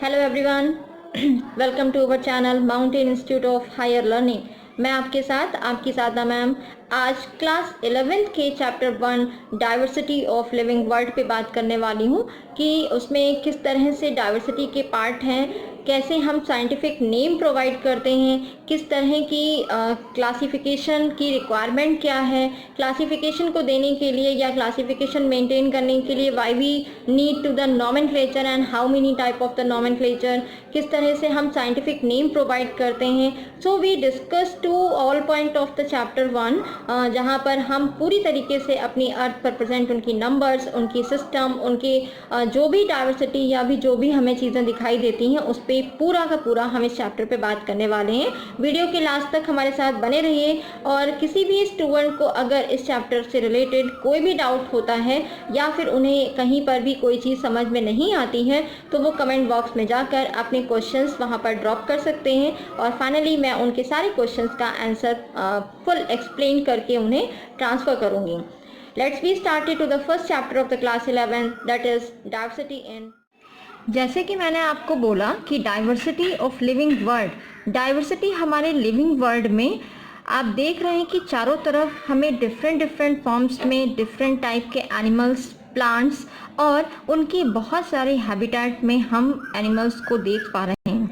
Hello everyone, welcome to our channel mountain institute of higher learning. मैं आपके साथ आपकी साधना मैम आज क्लास 11th के chapter 1 diversity of living world पे बात करने वाली हूँ कि उसमें किस तरह से डाइवर्सिटी के पार्ट हैं, कैसे हम साइंटिफिक नेम प्रोवाइड करते हैं, किस तरह की क्लासिफिकेशन की रिक्वायरमेंट क्या है, क्लासिफिकेशन को देने के लिए या क्लासिफिकेशन मेंटेन करने के लिए why we need to the nomenclature and how many type of the nomenclature, किस तरह से हम साइंटिफिक नेम प्रोवाइड करते हैं। So we discuss to all point of the chapter 1 जहाँ पर हम पूरी तरीके से अपनी अर्थ पर प्रेजेंट उनकी नंबर्स, उनकी सिस्टम, उनकी जो भी डाइवर्सिटी या भी जो भी हमें चीज़ें दिखाई देती हैं उस पर पूरा का पूरा हम इस चैप्टर पे बात करने वाले हैं। वीडियो के लास्ट तक हमारे साथ बने रहिए और किसी भी स्टूडेंट को अगर इस चैप्टर से रिलेटेड कोई भी डाउट होता है या फिर उन्हें कहीं पर भी कोई चीज़ समझ में नहीं आती है तो वो कमेंट बॉक्स में जाकर अपने क्वेश्चंस वहाँ पर ड्रॉप कर सकते हैं और फाइनली मैं उनके सारे क्वेश्चंस का आंसर फुल एक्सप्लेन करके उन्हें ट्रांसफ़र करूँगी। Let's be started to the first chapter of the class 11 that is diversity in. जैसे कि मैंने आपको बोला कि diversity of living world, diversity हमारे लिविंग वर्ल्ड में आप देख रहे हैं कि चारों तरफ हमें डिफरेंट फॉर्म्स में डिफरेंट टाइप के एनिमल्स, प्लांट्स और उनकी बहुत सारे हैबिटेट में हम एनिमल्स को देख पा रहे हैं।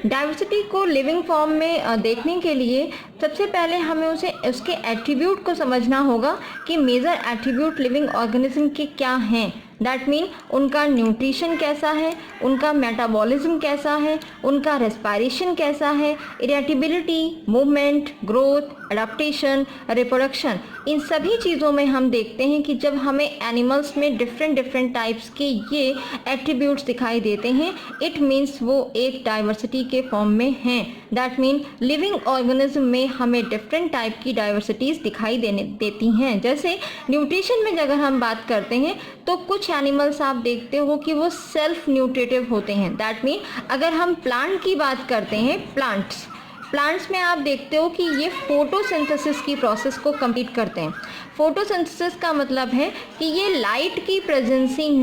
डाइवर्सिटी को लिविंग फॉर्म में देखने के लिए सबसे पहले हमें उसके एट्रीब्यूट को समझना होगा कि मेजर एट्रीब्यूट लिविंग ऑर्गेनिज्म के क्या हैं। दैट मीन उनका न्यूट्रिशन कैसा है, उनका मेटाबॉलिज्म कैसा है, उनका रेस्पिरेशन कैसा है, irritability, movement, growth, adaptation, reproduction, इन सभी चीज़ों में हम देखते हैं कि जब हमें एनिमल्स में डिफरेंट टाइप्स के ये एट्रीब्यूट्स दिखाई देते हैं इट मीन्स वो एक डाइवर्सिटी के फॉर्म में हैं। दैट मीन लिविंग ऑर्गेनिज्म में हमें डिफरेंट टाइप की डाइवर्सिटीज़ दिखाई देती हैं। जैसे न्यूट्रिशन में अगर हम बात करते हैं तो कुछ एनिमल्स आप देखते हो कि वो सेल्फ न्यूट्रिटिव होते हैं। दैट मीन अगर हम प्लांट की बात करते हैं, प्लांट्स में आप देखते हो कि ये फोटोसिंथेसिस की प्रोसेस को कंप्लीट करते हैं। फोटोसिंथेसिस का मतलब है कि ये लाइट की प्रेजेंसिंग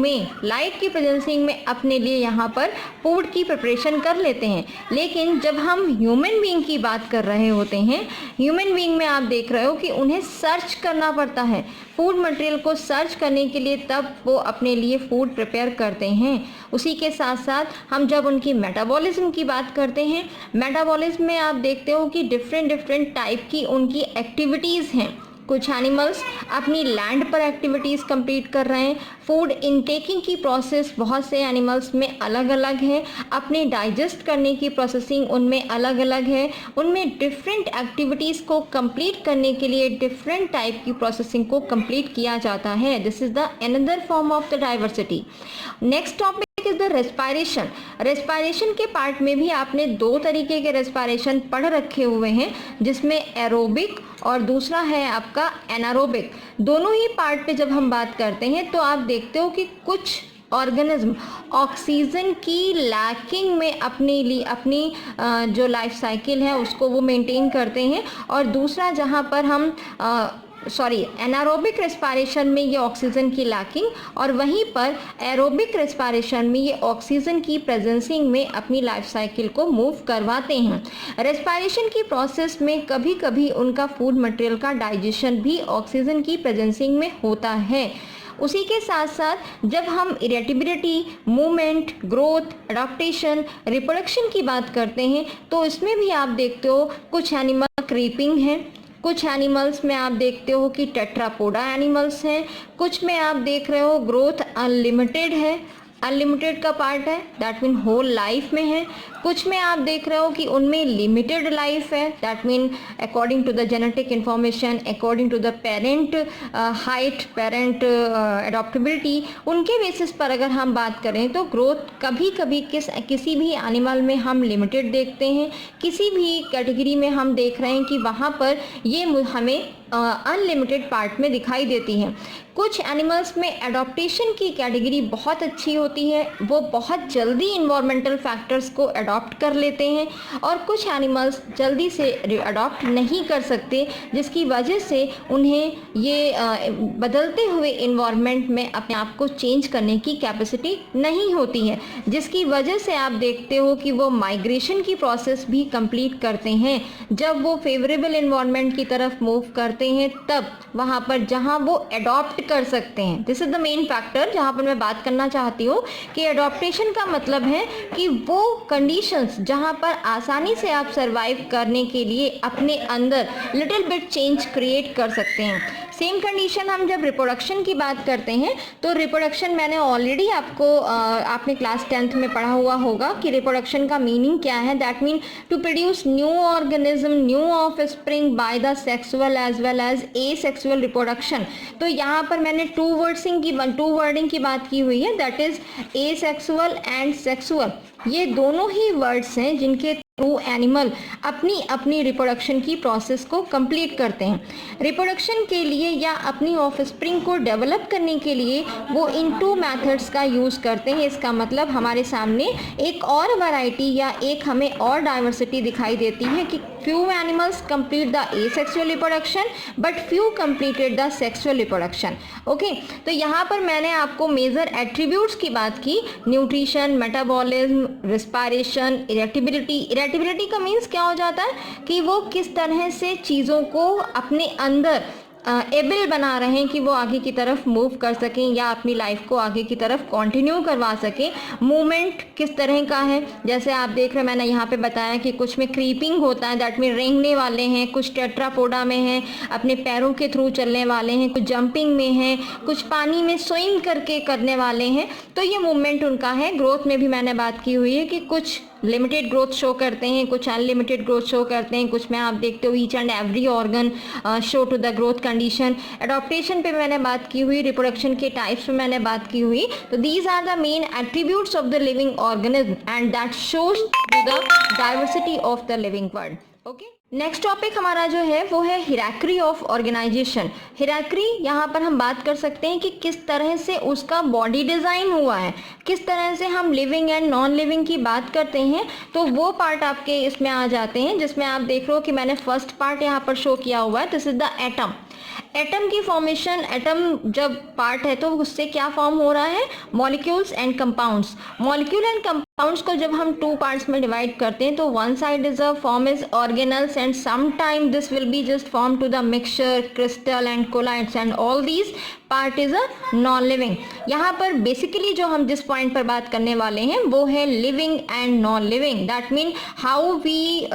में अपने लिए यहाँ पर फूड की प्रिपरेशन कर लेते हैं। लेकिन जब हम ह्यूमन बीइंग की बात कर रहे होते हैं, ह्यूमन बीइंग में आप देख रहे हो कि उन्हें सर्च करना पड़ता है फूड मटेरियल को सर्च करने के लिए, तब वो अपने लिए फूड प्रिपेयर करते हैं। उसी के साथ साथ हम जब उनकी मेटाबॉलिज्म की बात करते हैं, मेटाबॉलिज्म में आप देखते हो कि डिफरेंट टाइप की उनकी एक्टिविटीज़ हैं। कुछ एनिमल्स अपनी लैंड पर एक्टिविटीज़ कंप्लीट कर रहे हैं। फूड इनटेकिंग की प्रोसेस बहुत से एनिमल्स में अलग अलग है, अपने डाइजेस्ट करने की प्रोसेसिंग उनमें अलग अलग है। उनमें डिफरेंट एक्टिविटीज़ को कंप्लीट करने के लिए डिफरेंट टाइप की प्रोसेसिंग को कंप्लीट किया जाता है। This is the another form of the diversity. Next topic is the respiration. Respiration के पार्ट में भी आपने दो तरीके के रेस्पिरेशन पढ़ रखे हुए हैं, जिसमें एरोबिक और दूसरा है आपका एनारोबिक। दोनों ही पार्ट पे जब हम बात करते हैं तो आप देखते हो कि कुछ ऑर्गेनिज्म ऑक्सीजन की लैकिंग में अपनी जो लाइफ साइकिल है उसको वो मेंटेन करते हैं, और दूसरा जहाँ पर हम एनारोबिक रेस्पिरेशन में ये ऑक्सीजन की लैकिंग और वहीं पर एरोबिक रेस्पिरेशन में ये ऑक्सीजन की प्रेजेंसिंग में अपनी लाइफ साइकिल को मूव करवाते हैं। रेस्पिरेशन की प्रोसेस में कभी कभी उनका फूड मटेरियल का डाइजेशन भी ऑक्सीजन की प्रेजेंसिंग में होता है। उसी के साथ साथ जब हम irritability, movement, growth, adaptation, reproduction की बात करते हैं तो इसमें भी आप देखते हो कुछ एनिमल क्रीपिंग हैं, कुछ एनिमल्स में आप देखते हो कि टेट्रापोडा एनिमल्स हैं, कुछ में आप देख रहे हो ग्रोथ अनलिमिटेड है, अनलिमिटेड का पार्ट है, दैट मीन होल लाइफ में है। कुछ में आप देख रहे हो कि उनमें लिमिटेड लाइफ है, that mean according to the genetic information, according to the parent height, parent adaptability, उनके बेसिस पर अगर हम बात करें तो ग्रोथ कभी कभी किसी भी एनिमल में हम लिमिटेड देखते हैं, किसी भी कैटेगरी में हम देख रहे हैं कि वहाँ पर ये हमें अनलिमिटेड पार्ट में दिखाई देती हैं। कुछ एनिमल्स में एडॉप्टेशन की कैटेगरी बहुत अच्छी होती है, वो बहुत जल्दी इन्वायरमेंटल फैक्टर्स को अडॉप्ट कर लेते हैं और कुछ एनिमल्स जल्दी से अडॉप्ट नहीं कर सकते, जिसकी वजह से उन्हें ये बदलते हुए इन्वायरमेंट में अपने आप को चेंज करने की कैपेसिटी नहीं होती है, जिसकी वजह से आप देखते हो कि वो माइग्रेशन की प्रोसेस भी कंप्लीट करते हैं। जब वो फेवरेबल इन्वायरमेंट की तरफ मूव करते हैं तब वहाँ पर जहाँ वो अडॉप्ट कर सकते हैं, this is the main factor जहाँ पर मैं बात करना चाहती हूँ कि अडॉप्टेशन का मतलब है कि वो कंडीशंस जहाँ पर आसानी से आप सरवाइव करने के लिए अपने अंदर लिटिल बिट चेंज क्रिएट कर सकते हैं। सेम कंडीशन हम जब रिप्रोडक्शन की बात करते हैं तो रिप्रोडक्शन मैंने ऑलरेडी आपने क्लास 10th में पढ़ा हुआ होगा कि रिप्रोडक्शन का मीनिंग क्या है। That mean to produce new organism, new offspring by the sexual as well as asexual reproduction. तो यहाँ पर मैंने टू वर्डिंग की बात की हुई है, that is asexual and sexual. ये दोनों ही वर्ड्स हैं जिनके थ्रू एनिमल अपनी अपनी रिप्रोडक्शन की प्रोसेस को कंप्लीट करते हैं। रिप्रोडक्शन के लिए या अपनी ऑफस्प्रिंग को डेवलप करने के लिए वो इन टू मेथड्स का यूज़ करते हैं। इसका मतलब हमारे सामने एक और वैरायटी या एक हमें और डाइवर्सिटी दिखाई देती है कि few animals complete the asexual reproduction but few completed the sexual reproduction। Okay, तो यहाँ पर मैंने आपको मेजर एट्रीब्यूट्स की बात की, न्यूट्रिशन, मेटाबॉलिज्म, रेस्पिरेशन, इरेक्टिबिलिटी। इरेक्टिबिलिटी का मीन्स क्या हो जाता है कि वो किस तरह से चीज़ों को अपने अंदर एबल बना रहे हैं कि वो आगे की तरफ मूव कर सकें या अपनी लाइफ को आगे की तरफ कंटिन्यू करवा सकें। मूवमेंट किस तरह का है, जैसे आप देख रहे हैं मैंने यहाँ पे बताया कि कुछ में क्रीपिंग होता है, दैट मीन रेंगने वाले हैं, कुछ टेट्रापोडा में हैं, अपने पैरों के थ्रू चलने वाले हैं, कुछ जंपिंग में हैं, कुछ पानी में स्विम करके करने वाले हैं। तो ये मूवमेंट उनका है। ग्रोथ में भी मैंने बात की हुई है कि कुछ लिमिटेड ग्रोथ शो करते हैं, कुछ अनलिमिटेड ग्रोथ शो करते हैं, कुछ में आप देखते हो each and every organ show to the growth condition. Adaptation पे मैंने बात की हुई, रिप्रोडक्शन के टाइप्स पे मैंने बात की हुई। तो these are the main attributes of the living organism and that shows to the diversity of the living world. Okay, next topic हमारा जो है वो है हिरार्की ऑफ ऑर्गेनाइजेशन। हिरार्की यहाँ पर हम बात कर सकते हैं कि किस तरह से उसका बॉडी डिज़ाइन हुआ है, किस तरह से हम लिविंग एंड नॉन लिविंग की बात करते हैं। तो वो पार्ट आपके इसमें आ जाते हैं जिसमें आप देख रहे हो कि मैंने फर्स्ट पार्ट यहाँ पर शो किया हुआ है, this is the atom. Atom की फॉर्मेशन, एटम जब पार्ट है तो उससे क्या फॉर्म हो रहा है, molecules and compounds. Molecule and compounds को जब हम टू पार्ट्स में डिवाइड करते हैं तो one side is a form is organelles and some time this will be just form to the mixture, crystal and colloids and all these part is a non living. यहाँ पर basically जो हम जिस point पर बात करने वाले हैं वो है living and non living. That mean how we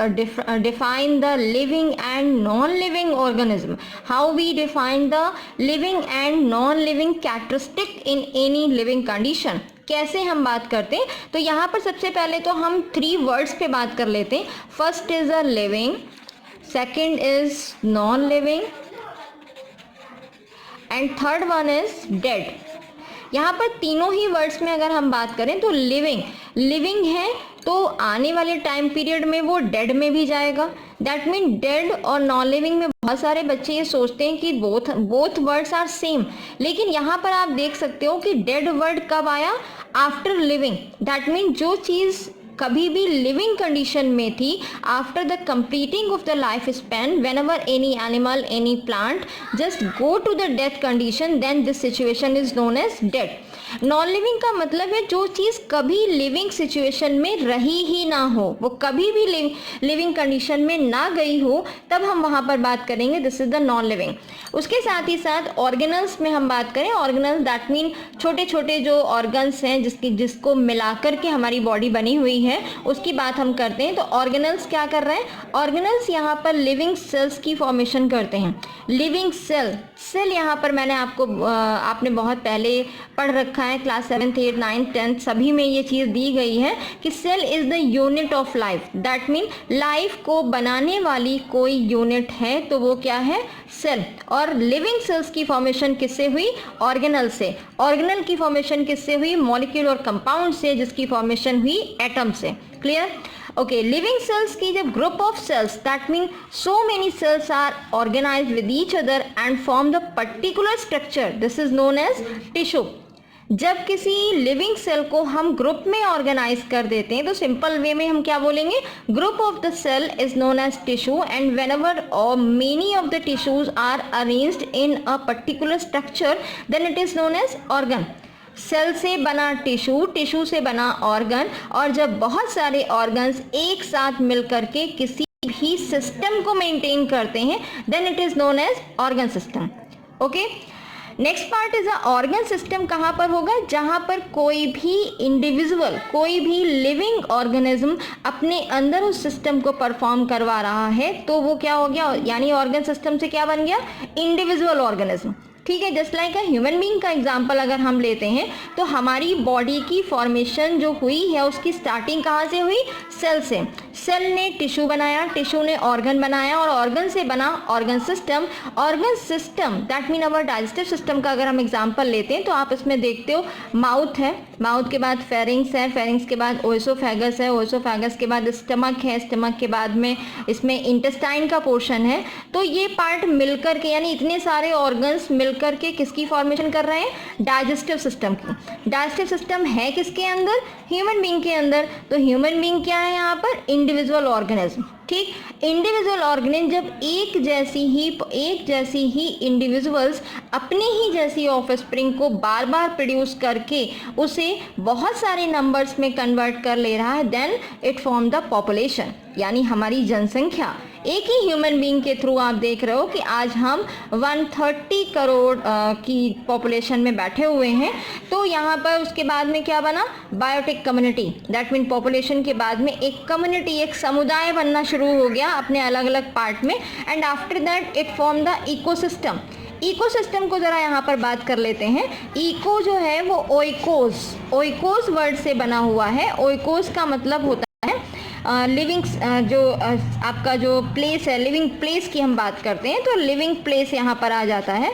define the living and non living organism, how we define the living and non living characteristic in any living condition. कैसे हम बात करते हैं, तो यहाँ पर सबसे पहले तो हम 3 वर्ड्स पे बात कर लेते हैं। First is a living, second is non living and third one is dead. यहाँ पर तीनों ही वर्ड्स में अगर हम बात करें तो लिविंग है तो आने वाले टाइम पीरियड में वो डेड में भी जाएगा। दैट मीन डेड और नॉन लिविंग में बहुत सारे बच्चे ये सोचते हैं कि बोथ वर्ड्स आर सेम, लेकिन यहाँ पर आप देख सकते हो कि डेड वर्ड कब आया, आफ्टर लिविंग। दैट मीन जो चीज़ कभी भी लिविंग कंडीशन में थी, after the completing of the life span, whenever any animal, any plant just go to the death condition, then this situation is known as dead. Non living का मतलब है जो चीज़ कभी लिविंग सिचुएशन में रही ही ना हो, वो कभी भी लिविंग कंडीशन में ना गई हो, तब हम वहाँ पर बात करेंगे this is the non living. उसके साथ ही साथ ऑर्गेनल्स में हम बात करें, ऑर्गेनल्स दैट मीन छोटे छोटे जो ऑर्गन्स हैं जिसको मिलाकर के हमारी बॉडी बनी हुई है उसकी बात हम करते हैं। तो ऑर्गेनल्स क्या कर रहे हैं, ऑर्गेनल्स यहाँ पर लिविंग सेल्स की फॉर्मेशन करते हैं। लिविंग सेल यहाँ पर मैंने आपने बहुत पहले पढ़ रखा है, class 7th 8th 9th 10th सभी में ये चीज़ दी गई है कि cell is the unit of life. That mean life को बनाने वाली कोई यूनिट है तो वो क्या है, सेल। और लिविंग सेल्स की फॉर्मेशन किससे हुई, ऑर्गेनल से। ऑर्गेनल की फॉर्मेशन किससे हुई, मॉलिक्यूल और कंपाउंड से, जिसकी फॉर्मेशन हुई एटम से। क्लियर? ओके, लिविंग सेल्स की जब group of cells, that mean so many cells are organised with each other and form the particular structure, this is known as tissue. जब किसी living cell को हम group में organise कर देते हैं तो सिंपल वे में हम क्या बोलेंगे, group of the cell is known as tissue and whenever many of the tissues are arranged in a particular structure then it is known as organ. Cell से बना टिश्यू, टिश्यू से बना organ, और जब बहुत सारे ऑर्गन्स एक साथ मिलकर के किसी भी सिस्टम को मेंटेन करते हैं then it is known as organ system. Okay, next part is a organ system. कहाँ पर होगा, जहाँ पर कोई भी इंडिविजुअल, कोई भी लिविंग ऑर्गेनिज्म अपने अंदर उस सिस्टम को परफॉर्म करवा रहा है तो वो क्या हो गया, यानी ऑर्गन सिस्टम से क्या बन गया, इंडिविजुअल ऑर्गेनिज्म। ठीक है, just like a human being का एग्जांपल अगर हम लेते हैं तो हमारी बॉडी की फॉर्मेशन जो हुई है उसकी स्टार्टिंग कहाँ से हुई, सेल से। सेल ने टिश्यू बनाया, टिश्यू ने ऑर्गन बनाया और ऑर्गन से बना organ system. Organ system that mean our digestive system का अगर हम एग्जांपल लेते हैं तो आप इसमें देखते हो माउथ है, माउथ के बाद फेरिंग्स है, फेरिंग्स के बाद ओएसोफेगस है, ओएसोफेगस के बाद स्टमक है, स्टमक के बाद में इसमें इंटेस्टाइन का पोर्शन है। तो ये पार्ट मिलकर के, यानी इतने सारे ऑर्गन्स मिलकर के किसकी फॉर्मेशन कर रहे हैं, डाइजेस्टिव सिस्टम की। डाइजेस्टिव सिस्टम है किसके अंदर, ह्यूमन बीइंग के अंदर। तो ह्यूमन बीइंग क्या है यहाँ पर, इंडिविजुअल ऑर्गेनिज्म। ठीक, इंडिविजुअल ऑर्गेनिज्म जब एक जैसी ही इंडिविजुअल्स अपने ही जैसी ऑफस्प्रिंग को बार बार प्रोड्यूस करके उसे बहुत सारे नंबर्स में कन्वर्ट कर ले रहा है then it form the population, यानी हमारी जनसंख्या। एक ही ह्यूमन बीइंग के थ्रू आप देख रहे हो कि आज हम 130 करोड़ की पॉपुलेशन में बैठे हुए हैं। तो यहाँ पर उसके बाद में क्या बना, biotic community, that mean population के बाद में एक कम्युनिटी, एक समुदाय बनना शुरू हो गया अपने अलग अलग पार्ट में। And after that it form the ecosystem. Ecosystem को जरा यहाँ पर बात कर लेते हैं। इको जो है वो ओइकोस वर्ड से बना हुआ है। ओइकोस का मतलब होता है लिविंग, जो आपका जो प्लेस है, लिविंग प्लेस की हम बात करते हैं तो लिविंग प्लेस यहाँ पर आ जाता है,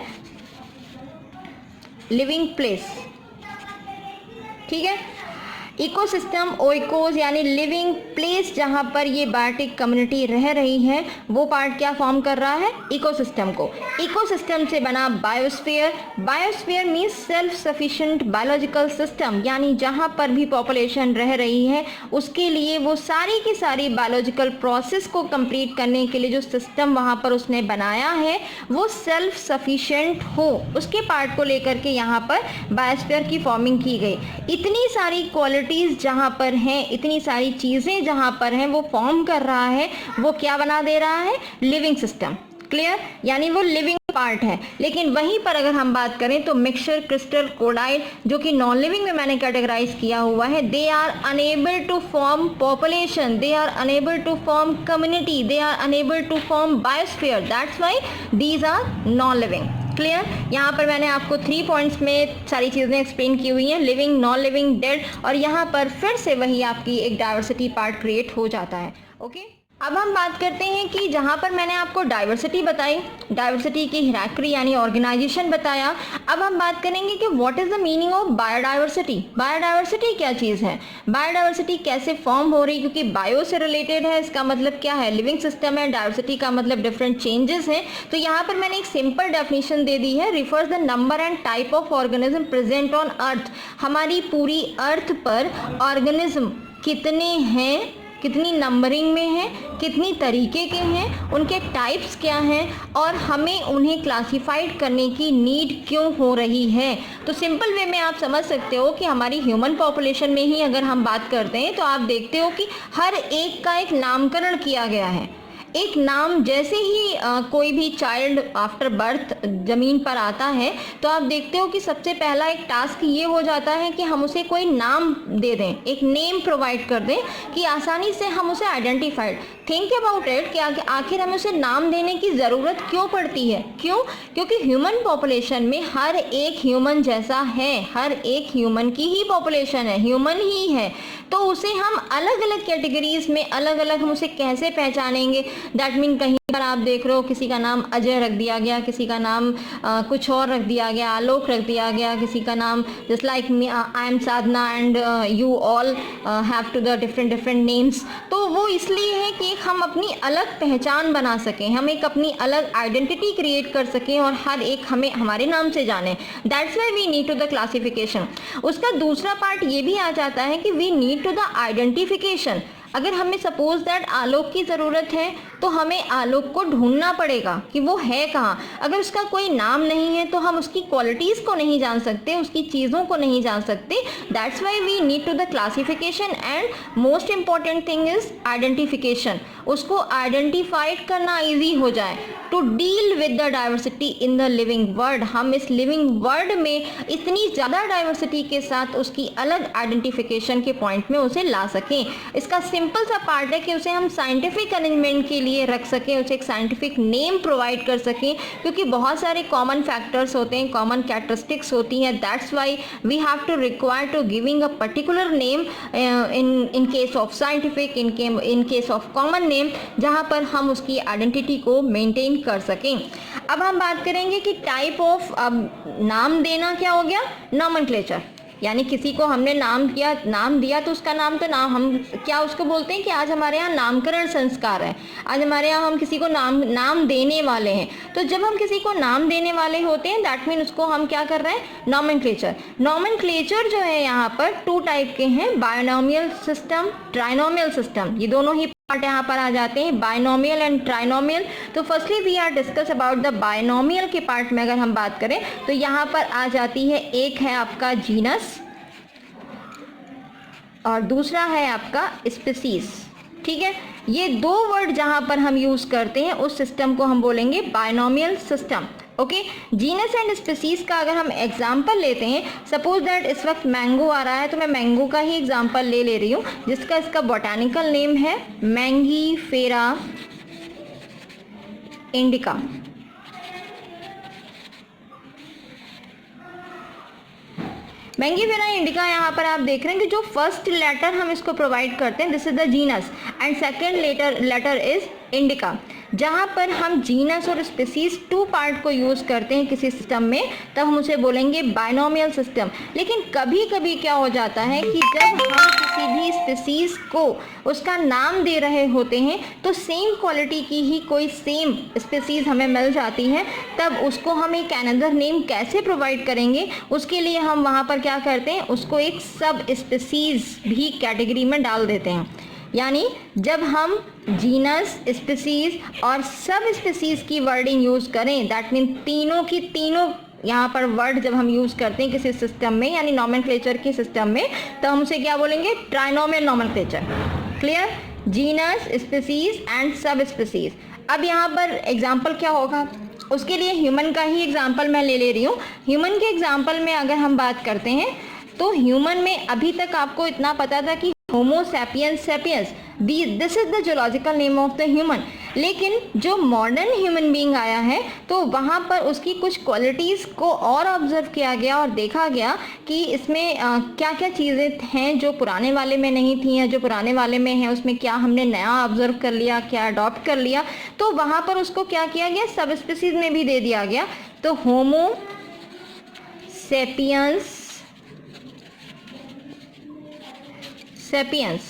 लिविंग प्लेस। ठीक है, इकोसिस्टम, ओइकोस यानी लिविंग प्लेस, जहाँ पर ये बायोटिक कम्युनिटी रह रही है वो पार्ट क्या फॉर्म कर रहा है, इकोसिस्टम को। इकोसिस्टम से बना biosphere. Biosphere means self sufficient biological system, यानी जहाँ पर भी पॉपुलेशन रह रही है उसके लिए वो सारी की सारी बायोलॉजिकल प्रोसेस को कंप्लीट करने के लिए जो सिस्टम वहाँ पर उसने बनाया है वो सेल्फ सफिशिएंट हो, उसके पार्ट को लेकर के यहाँ पर बायोस्फीयर की फॉर्मिंग की गई। इतनी सारी क्वालिटी जहां पर हैं, इतनी सारी चीजें जहां पर हैं वो फॉर्म कर रहा है, वो क्या बना दे रहा है, लिविंग सिस्टम। क्लियर, यानी वो लिविंग पार्ट है। लेकिन वहीं पर अगर हम बात करें तो मिक्सचर, क्रिस्टल, कोडाइल जो कि नॉन लिविंग में मैंने कैटेगराइज किया हुआ है, they are unable to form population, they are unable to form community, they are unable to form biosphere, that's why these are non living. Clear, यहाँ पर मैंने आपको 3 पॉइंट्स में सारी चीज़ें एक्सप्लेन की हुई हैं, लिविंग, नॉन लिविंग, डेड, और यहाँ पर फिर से वही आपकी एक डाइवर्सिटी पार्ट क्रिएट हो जाता है। ओके, अब हम बात करते हैं कि जहाँ पर मैंने आपको डाइवर्सिटी बताई, डाइवर्सिटी की हिरार्की यानी ऑर्गेनाइजेशन बताया, अब हम बात करेंगे कि what is the meaning of biodiversity. Biodiversity क्या चीज़ है, बायोडाइवर्सिटी कैसे फॉर्म हो रही, क्योंकि बायो से रिलेटेड है, इसका मतलब क्या है, लिविंग सिस्टम है, डाइवर्सिटी का मतलब डिफरेंट चेंजेस हैं। तो यहाँ पर मैंने एक सिंपल डेफिनेशन दे दी है, refers the number and type of organism present on earth. हमारी पूरी अर्थ पर ऑर्गेनिज्म कितने हैं, कितनी नंबरिंग में है, कितनी तरीके के हैं, उनके टाइप्स क्या हैं और हमें उन्हें क्लासिफाइड करने की नीड क्यों हो रही है। तो सिंपल वे में आप समझ सकते हो कि हमारी ह्यूमन पॉपुलेशन में ही अगर हम बात करते हैं तो आप देखते हो कि हर एक का एक नामकरण किया गया है। एक नाम, जैसे ही कोई भी चाइल्ड आफ्टर बर्थ ज़मीन पर आता है तो आप देखते हो कि सबसे पहला एक टास्क ये हो जाता है कि हम उसे कोई नाम दे दें, एक नेम प्रोवाइड कर दें कि आसानी से हम उसे आइडेंटिफाइड। थिंक अबाउट इट कि आखिर हमें उसे नाम देने की ज़रूरत क्यों पड़ती है, क्यों, क्योंकि ह्यूमन पॉपुलेशन में हर एक ह्यूमन जैसा है, हर एक ह्यूमन की ही पॉपुलेशन है, ह्यूमन ही है, तो उसे हम अलग अलग कैटेगरीज में अलग अलग हम उसे कैसे पहचानेंगे। दैट मीन कहीं पर आप देख रहे हो किसी का नाम अजय रख दिया गया, किसी का नाम कुछ और रख दिया गया, आलोक रख दिया गया, किसी का नाम just like me I am Sadhana and you all have to the different names. तो वो इसलिए है कि एक हम अपनी अलग पहचान बना सकें, हम एक अपनी अलग आइडेंटिटी क्रिएट कर सकें और हर एक हमें हमारे नाम से जाने। That's why we need to the classification. उसका दूसरा पार्ट ये भी आ जाता है कि we need to the identification. अगर हमें सपोज दैट आलोक की ज़रूरत है तो हमें आलोक को ढूंढना पड़ेगा कि वो है कहाँ। अगर उसका कोई नाम नहीं है तो हम उसकी क्वालिटीज़ को नहीं जान सकते, उसकी चीज़ों को नहीं जान सकते। That's why we need to the classification and most important thing is identification. उसको आइडेंटिफाइड करना ईजी हो जाए to deal with the diversity in the living world. हम इस लिविंग वर्ल्ड में इतनी ज़्यादा डाइवर्सिटी के साथ उसकी अलग आइडेंटिफिकेशन के पॉइंट में उसे ला सकें। इसका सिंपल सा पार्ट है कि उसे हम साइंटिफिक अरेंजमेंट के लिए रख सकें, उसे एक साइंटिफिक नेम प्रोवाइड कर सकें, क्योंकि बहुत सारे कॉमन फैक्टर्स होते हैं, कॉमन कैरेक्टरिस्टिक्स होती हैं। That's why we have to require to giving a particular name in case of scientific, in case of common name, जहाँ पर हम उसकी आइडेंटिटी को मेंटेन कर सकें। अब हम बात करेंगे कि टाइप ऑफ, अब नाम देना क्या हो गया, नॉमेनक्लेचर, यानी किसी को हमने नाम दिया तो उसका नाम, तो नाम हम क्या उसको बोलते हैं कि आज हमारे यहाँ नामकरण संस्कार है, आज हमारे यहाँ हम किसी को नाम देने वाले हैं। तो जब हम किसी को नाम देने वाले होते हैं दैट मीन उसको हम क्या कर रहे हैं, नॉमेनक्लेचर। नॉमेनक्लेचर जो है यहाँ पर 2 टाइप के हैं, बायनोमियल सिस्टम, ट्राइनोमियल सिस्टम। ये दोनों ही पार्ट यहाँ पर आ जाते हैं, बायनोमियल एंड ट्राइनोमियल। तो firstly we are discuss about the binomial के पार्ट में अगर हम बात करें तो यहाँ पर आ जाती है, एक है आपका जीनस और दूसरा है आपका स्पीसीज। ठीक है, ये 2 वर्ड जहाँ पर हम यूज करते हैं उस सिस्टम को हम बोलेंगे binomial system. Okay, genus and species का अगर हम एग्जाम्पल लेते हैं, सपोज दैट इस वक्त मैंगो आ रहा है तो मैं मैंगो का ही एग्जाम्पल ले रही हूँ, जिसका इसका बोटानिकल नेम है मैंगीफेरा इंडिका। मैंगीफेरा इंडिका यहाँ पर आप देख रहे हैं कि जो फर्स्ट लेटर हम इसको प्रोवाइड करते हैं this is the genus and second letter is indica. जहाँ पर हम जीनस और स्पीसीज 2 पार्ट को यूज़ करते हैं किसी सिस्टम में तब हम उसे बोलेंगे बायनोमियल सिस्टम। लेकिन कभी कभी क्या हो जाता है कि जब हम किसी भी स्पीसीज को उसका नाम दे रहे होते हैं तो सेम क्वालिटी की ही कोई सेम स्पीसीज हमें मिल जाती है, तब उसको हम एक अनदर नेम कैसे प्रोवाइड करेंगे, उसके लिए हम वहाँ पर क्या करते हैं, उसको एक सब स्पीसीज भी कैटेगरी में डाल देते हैं। यानी जब हम जीनस, स्पीसीज और सब स्पीसीज की वर्डिंग यूज़ करें दैट मीन तीनों की तीनों यहाँ पर वर्ड जब हम यूज़ करते हैं किसी सिस्टम में यानी नॉमेनक्लेचर के सिस्टम में, तो हम उसे क्या बोलेंगे, trinomial nomenclature. Clear, genus, species and sub species. अब यहाँ पर एग्जाम्पल क्या होगा, उसके लिए ह्यूमन का ही एग्जाम्पल मैं ले रही हूँ। ह्यूमन के एग्जाम्पल में अगर हम बात करते हैं तो ह्यूमन में अभी तक आपको इतना पता था कि Homo sapiens sapiens, this is the zoological name of the human. लेकिन जो मॉडर्न ह्यूमन बीइंग आया है तो वहाँ पर उसकी कुछ क्वालिटीज़ को और ऑब्जर्व किया गया और देखा गया कि इसमें क्या क्या चीज़ें हैं जो पुराने वाले में नहीं थी, या जो पुराने वाले में है उसमें क्या हमने नया ऑब्जर्व कर लिया, क्या अडॉप्ट कर लिया। तो वहाँ पर उसको क्या किया गया, सब स्पीसीज में भी दे दिया गया। तो होमो सैपियंस सेपियंस,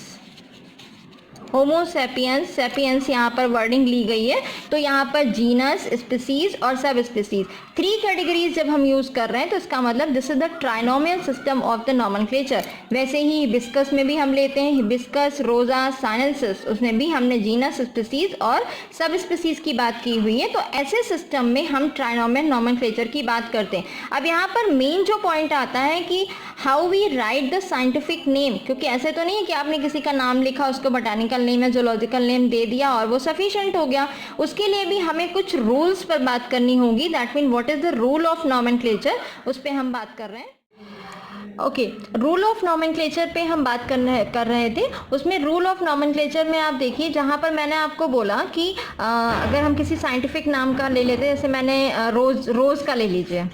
होमो सैपियंस, सैपियंस यहाँ पर वर्डिंग ली गई है। तो यहाँ पर जीनस, स्पीसीज और सब स्पीसीज 3 कैटेगरीज जब हम यूज़ कर रहे हैं तो इसका मतलब this is the trinomial system of the nomenclature. वैसे ही हिबिस्कस में भी हम लेते हैं, हिबिस्कस, रोजा, साइनेंसिस, उसमें भी हमने जीनस, स्पीसीज और सब स्पीसीज की बात की हुई है। तो ऐसे सिस्टम में हम ट्राइनोमियल नॉमेनक्लेचर की बात करते हैं। अब यहाँ पर मेन जो पॉइंट आता है कि how we write the scientific name, क्योंकि ऐसे तो नहीं है कि आपने किसी का नाम लिखा, उसको बोटानिकल नेम या जोलॉजिकल नेम दे दिया और वो सफिशिएंट हो गया। उसके लिए भी हमें कुछ रूल्स पर बात करनी होगी। That mean what is the rule of nomenclature, उस पर हम बात कर रहे हैं। ओके, रूल ऑफ नॉमेनक्लेचर पे हम बात कर रहे थे। उसमें रूल ऑफ नॉमेनक्लेचर में आप देखिए, जहाँ पर मैंने आपको बोला कि अगर हम किसी साइंटिफिक नाम का ले लेते, जैसे मैंने रोज़ का ले लीजिए,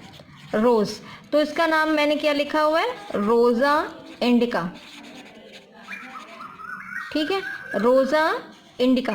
रोज़, तो इसका नाम मैंने क्या लिखा हुआ है, रोज़ा इंडिका। ठीक है, रोज़ा इंडिका,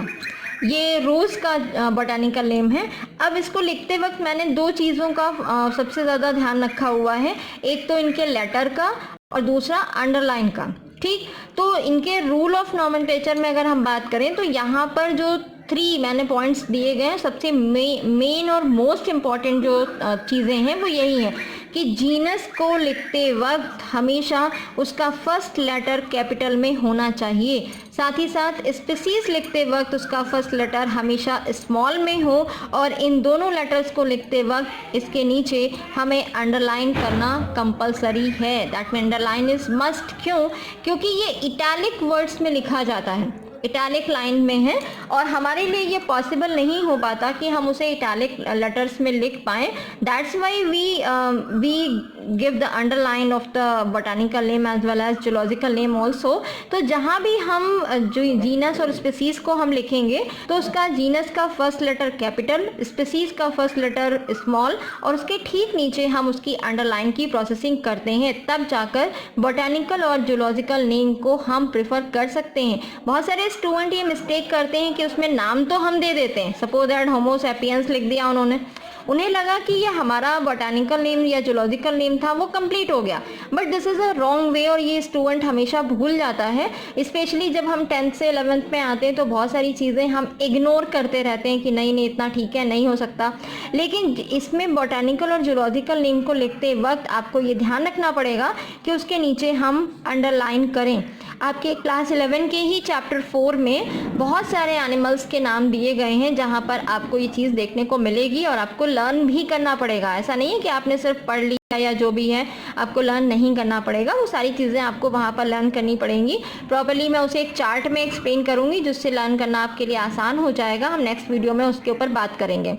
ये रोज़ का बोटानिकल नेम है। अब इसको लिखते वक्त मैंने 2 चीज़ों का सबसे ज़्यादा ध्यान रखा हुआ है, एक तो इनके लेटर का और दूसरा अंडरलाइन का। ठीक, तो इनके रूल ऑफ नॉमेनक्लेचर में अगर हम बात करें तो यहाँ पर जो 3 मैंने पॉइंट्स दिए गए हैं, सबसे मेन और मोस्ट इम्पॉर्टेंट जो चीज़ें हैं वो यही है कि जीनस को लिखते वक्त हमेशा उसका फर्स्ट लेटर कैपिटल में होना चाहिए, साथ ही साथ स्पीसीज लिखते वक्त उसका फर्स्ट लेटर हमेशा स्मॉल में हो, और इन दोनों लेटर्स को लिखते वक्त इसके नीचे हमें अंडरलाइन करना कंपलसरी है। That mean underline is must. क्यों? क्योंकि ये इटैलिक वर्ड्स में लिखा जाता है, इटैलिक लाइन में है, और हमारे लिए ये पॉसिबल नहीं हो पाता कि हम उसे इटैलिक लेटर्स में लिख पाएँ। That's why we give the underline of the botanical name as well as zoological name also. तो जहाँ भी हम जो जीनस और स्पीसीज को हम लिखेंगे तो उसका जीनस का फर्स्ट लेटर कैपिटल, स्पीसीज का फर्स्ट लेटर स्मॉल, और उसके ठीक नीचे हम उसकी अंडरलाइन की प्रोसेसिंग करते हैं, तब जाकर बोटानिकल और जूलॉजिकल नेम को हम प्रेफर कर सकते हैं। बहुत सारे स्टूडेंट ये मिस्टेक करते हैं कि उसमें नाम तो हम दे देते हैं, सपोज दैट होमो सैपियंस लिख दिया उन्होंने, उन्हें लगा कि ये हमारा बोटानिकल नेम या जूलॉजिकल नेम था, वो कंप्लीट हो गया, but this is a wrong way, और ये स्टूडेंट हमेशा भूल जाता है। स्पेशली जब हम 10th से 11th में आते हैं तो बहुत सारी चीज़ें हम इग्नोर करते रहते हैं कि नहीं नहीं इतना ठीक है, नहीं हो सकता। लेकिन इसमें बोटानिकल और जूलॉजिकल नेम को लिखते वक्त आपको ये ध्यान रखना पड़ेगा कि उसके नीचे हम अंडरलाइन करें। आपके क्लास 11 के ही चैप्टर 4 में बहुत सारे एनिमल्स के नाम दिए गए हैं जहाँ पर आपको ये चीज़ देखने को मिलेगी, और आपको लर्न भी करना पड़ेगा। ऐसा नहीं है कि आपने सिर्फ पढ़ लिया या जो भी है, आपको लर्न नहीं करना पड़ेगा, वो सारी चीज़ें आपको वहाँ पर लर्न करनी पड़ेंगी प्रॉपर्ली। मैं उसे एक चार्ट में एक्सप्लेन करूँगी जिससे लर्न करना आपके लिए आसान हो जाएगा। हम नेक्स्ट वीडियो में उसके ऊपर बात करेंगे।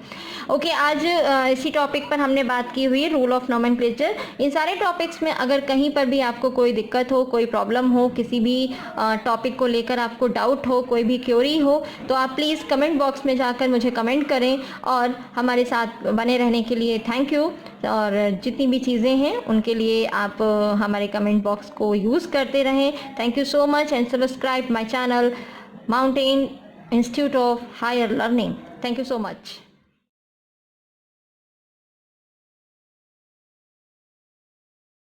ओके, आज इसी टॉपिक पर हमने बात की हुई है, रूल ऑफ नॉमेनक्लेचर। इन सारे टॉपिक्स में अगर कहीं पर भी आपको कोई दिक्कत हो, कोई प्रॉब्लम हो, किसी भी टॉपिक को लेकर आपको डाउट हो, कोई भी क्वेरी हो, तो आप प्लीज़ कमेंट बॉक्स में जाकर मुझे कमेंट करें, और हमारे साथ बने रहने के लिए थैंक यू। और जितनी भी चीज़ें हैं उनके लिए आप हमारे कमेंट बॉक्स को यूज़ करते रहें। Thank you so much, and subscribe my channel mountain institute of higher Learning. Thank you so much.